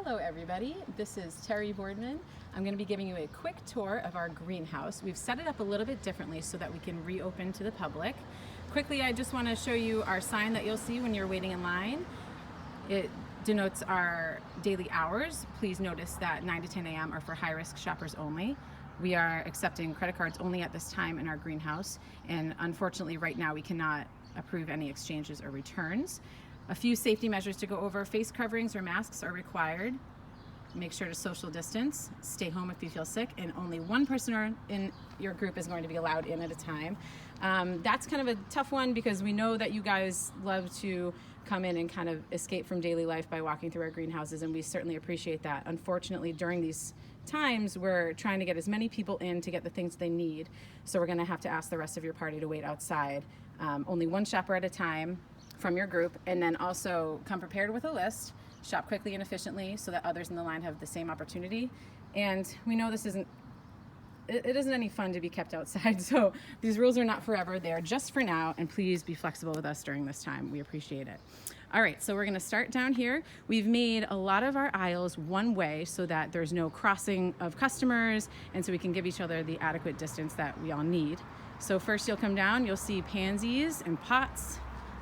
Hello everybody, this is Teri Boardman. I'm going to be giving you a quick tour of our greenhouse. We've set it up a little bit differently so that we can reopen to the public. Quickly, I just want to show you our sign that you'll see when you're waiting in line. It denotes our daily hours. Please notice that 9 to 10 a.m. are for high-risk shoppers only. We are accepting credit cards only at this time in our greenhouse, and unfortunately right now we cannot approve any exchanges or returns. A few safety measures to go over: face coverings or masks are required. Make sure to social distance, stay home if you feel sick, and only one person in your group is going to be allowed in at a time. That's kind of a tough one because we know that you guys love to come in and kind of escape from daily life by walking through our greenhouses, and we certainly appreciate that. Unfortunately, during these times, we're trying to get as many people in to get the things they need, so we're going to have to ask the rest of your party to wait outside. Only one shopper at a time from your group, and then also come prepared with a list. Shop quickly and efficiently so that others in the line have the same opportunity. And we know this isn't any fun to be kept outside, so these rules are not forever. They are just for now, and please be flexible with us during this time. We appreciate it. All right, so we're gonna start down here. We've made a lot of our aisles one way so that there's no crossing of customers, and so we can give each other the adequate distance that we all need. So first you'll come down, you'll see pansies and pots,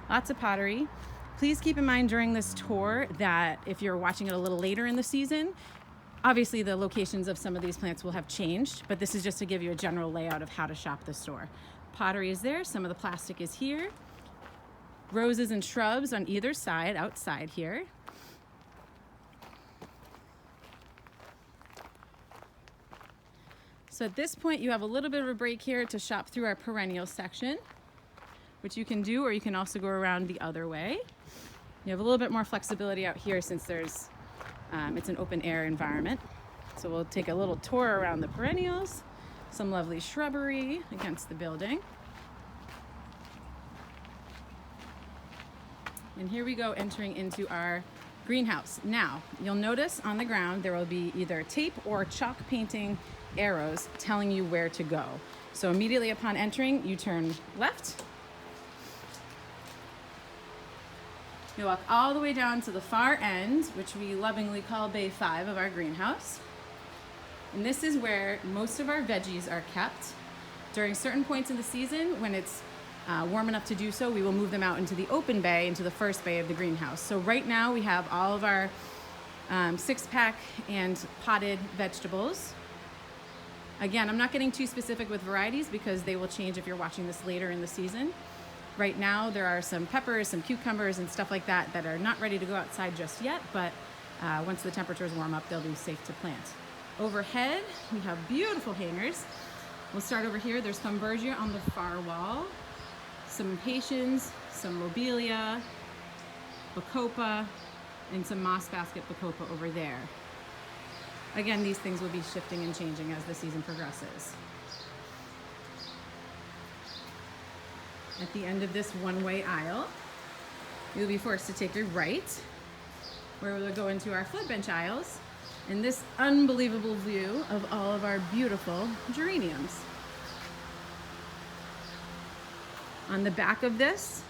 lots of pottery. Please keep in mind during this tour that if you're watching it a little later in the season, obviously the locations of some of these plants will have changed, but this is just to give you a general layout of how to shop the store. Pottery is there, some of the plastic is here. Roses and shrubs on either side, outside here. So at this point you have a little bit of a break here to shop through our perennial section, which you can do, or you can also go around the other way. You have a little bit more flexibility out here since there's it's an open air environment. So we'll take a little tour around the perennials, some lovely shrubbery against the building. And here we go, entering into our greenhouse. Now, you'll notice on the ground there will be either tape or chalk painting arrows telling you where to go. So immediately upon entering, you turn left. You walk all the way down to the far end, which we lovingly call Bay 5 of our greenhouse. And this is where most of our veggies are kept. During certain points in the season, when it's warm enough to do so, we will move them out into the open bay, into the first bay of the greenhouse. So right now we have all of our 6-pack and potted vegetables. Again, I'm not getting too specific with varieties because they will change if you're watching this later in the season. Right now there are some peppers, some cucumbers and stuff like that that are not ready to go outside just yet, but once the temperatures warm up, they'll be safe to plant. Overhead, we have beautiful hangers. We'll start over here. There's Combergia on the far wall, some impatiens, some lobelia, bacopa, and some moss basket bacopa over there. Again, these things will be shifting and changing as the season progresses. At the end of this one-way aisle, you'll be forced to take your right, where we'll go into our flood bench aisles, and this unbelievable view of all of our beautiful geraniums. On the back of this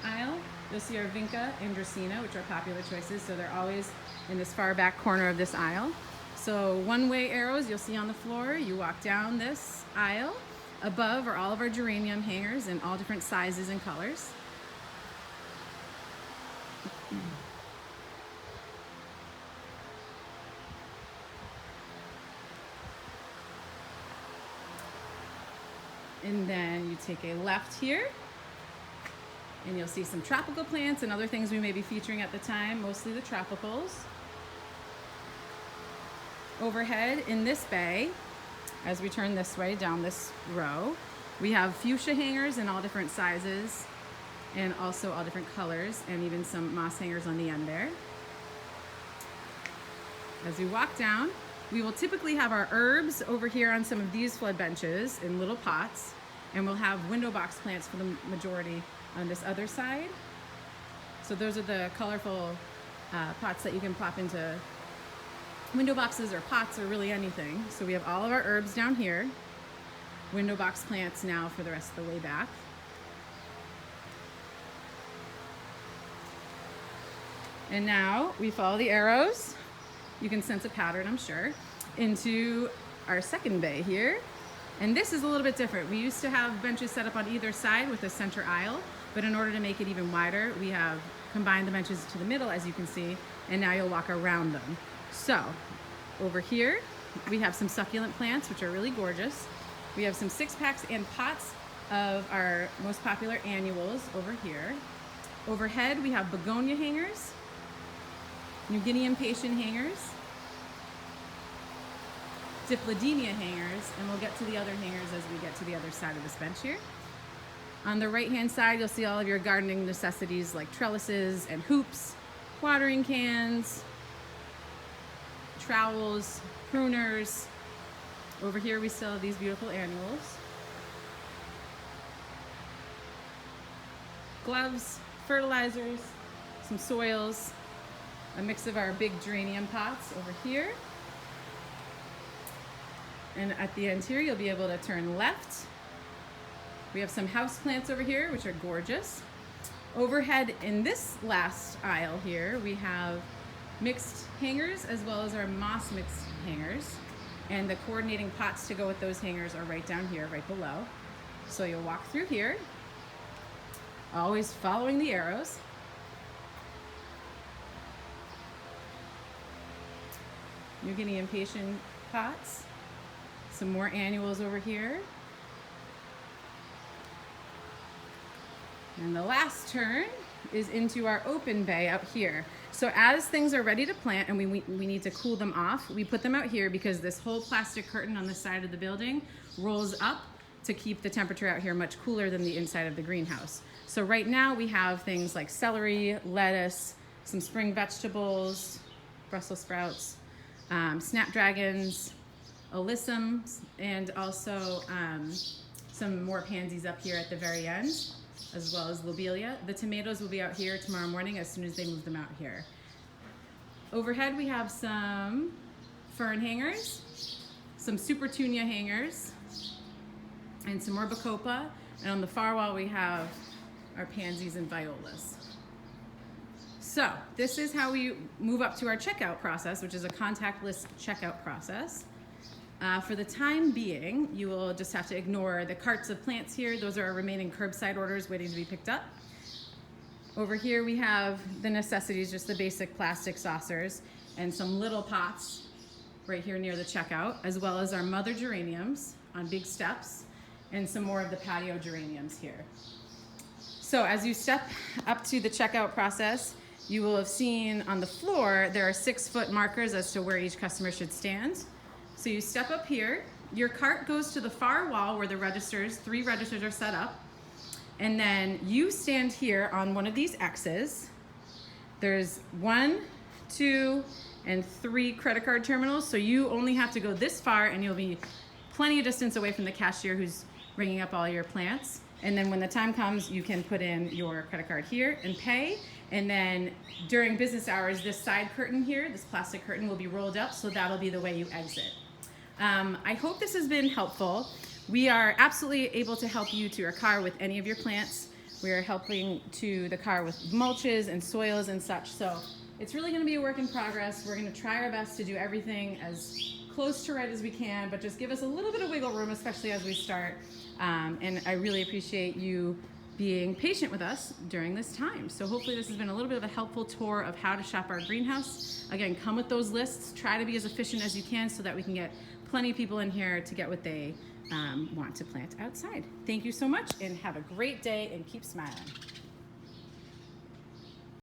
aisle, you'll see our Vinca and Dracaena, which are popular choices, so they're always in this far back corner of this aisle. So one-way arrows you'll see on the floor. You walk down this aisle. Above are all of our geranium hangers in all different sizes and colors. And then you take a left here, and you'll see some tropical plants and other things we may be featuring at the time, mostly the tropicals. Overhead in this bay, as we turn this way down this row, we have fuchsia hangers in all different sizes and also all different colors, and even some moss hangers on the end there. As we walk down, we will typically have our herbs over here on some of these flood benches in little pots, and we'll have window box plants for the majority on this other side. So those are the colorful pots that you can plop into window boxes or pots or really anything. So we have all of our herbs down here, window box plants now for the rest of the way back. And now we follow the arrows you can sense a pattern, I'm sure, into our second bay here. And this is a little bit different. We used to have benches set up on either side with a center aisle, but in order to make it even wider, we have combined the benches to the middle, as you can see, and now you'll walk around them. So over here, we have some succulent plants, which are really gorgeous. We have some 6-packs and pots of our most popular annuals over here. Overhead, we have begonia hangers, New Guinea impatient hangers, Dipladenia hangers, and we'll get to the other hangers as we get to the other side of this bench here. On the right-hand side, you'll see all of your gardening necessities like trellises and hoops, watering cans, trowels, pruners. Over here, we still have these beautiful annuals. Gloves, fertilizers, some soils, a mix of our big geranium pots over here. And at the end here, you'll be able to turn left. We have some house plants over here, which are gorgeous. Overhead in this last aisle here, we have mixed hangers as well as our moss mixed hangers. And the coordinating pots to go with those hangers are right down here, right below. So you'll walk through here, always following the arrows. New Guinea impatient pots. Some more annuals over here. And the last turn is into our open bay out here. So as things are ready to plant and we need to cool them off, we put them out here because this whole plastic curtain on the side of the building rolls up to keep the temperature out here much cooler than the inside of the greenhouse. So right now we have things like celery, lettuce, some spring vegetables, Brussels sprouts, snapdragons, alyssums, and also some more pansies up here at the very end, as well as lobelia. The tomatoes will be out here tomorrow morning as soon as they move them out here. Overhead we have some fern hangers, some supertunia hangers, and some more bacopa. And on the far wall we have our pansies and violas. So this is how we move up to our checkout process, which is a contactless checkout process. For the time being, you will just have to ignore the carts of plants here. Those are our remaining curbside orders waiting to be picked up. Over here we have the necessities, just the basic plastic saucers and some little pots right here near the checkout, as well as our mother geraniums on big steps and some more of the patio geraniums here. So as you step up to the checkout process, you will have seen on the floor there are 6-foot markers as to where each customer should stand. So you step up here, your cart goes to the far wall where the registers, 3 registers are set up, and then you stand here on one of these X's. There's 1, 2, and 3 credit card terminals, so you only have to go this far and you'll be plenty of distance away from the cashier who's ringing up all your plants. And then when the time comes, you can put in your credit card here and pay. And then during business hours, this side curtain here, this plastic curtain will be rolled up, so that'll be the way you exit. I hope this has been helpful. We are absolutely able to help you to your car with any of your plants. We are helping to the car with mulches and soils and such. So it's really going to be a work in progress. We're going to try our best to do everything as close to right as we can, but just give us a little bit of wiggle room, especially as we start. And I really appreciate you being patient with us during this time. So hopefully this has been a little bit of a helpful tour of how to shop our greenhouse. Again, come with those lists. Try to be as efficient as you can so that we can get plenty of people in here to get what they want to plant outside. Thank you so much and have a great day and keep smiling.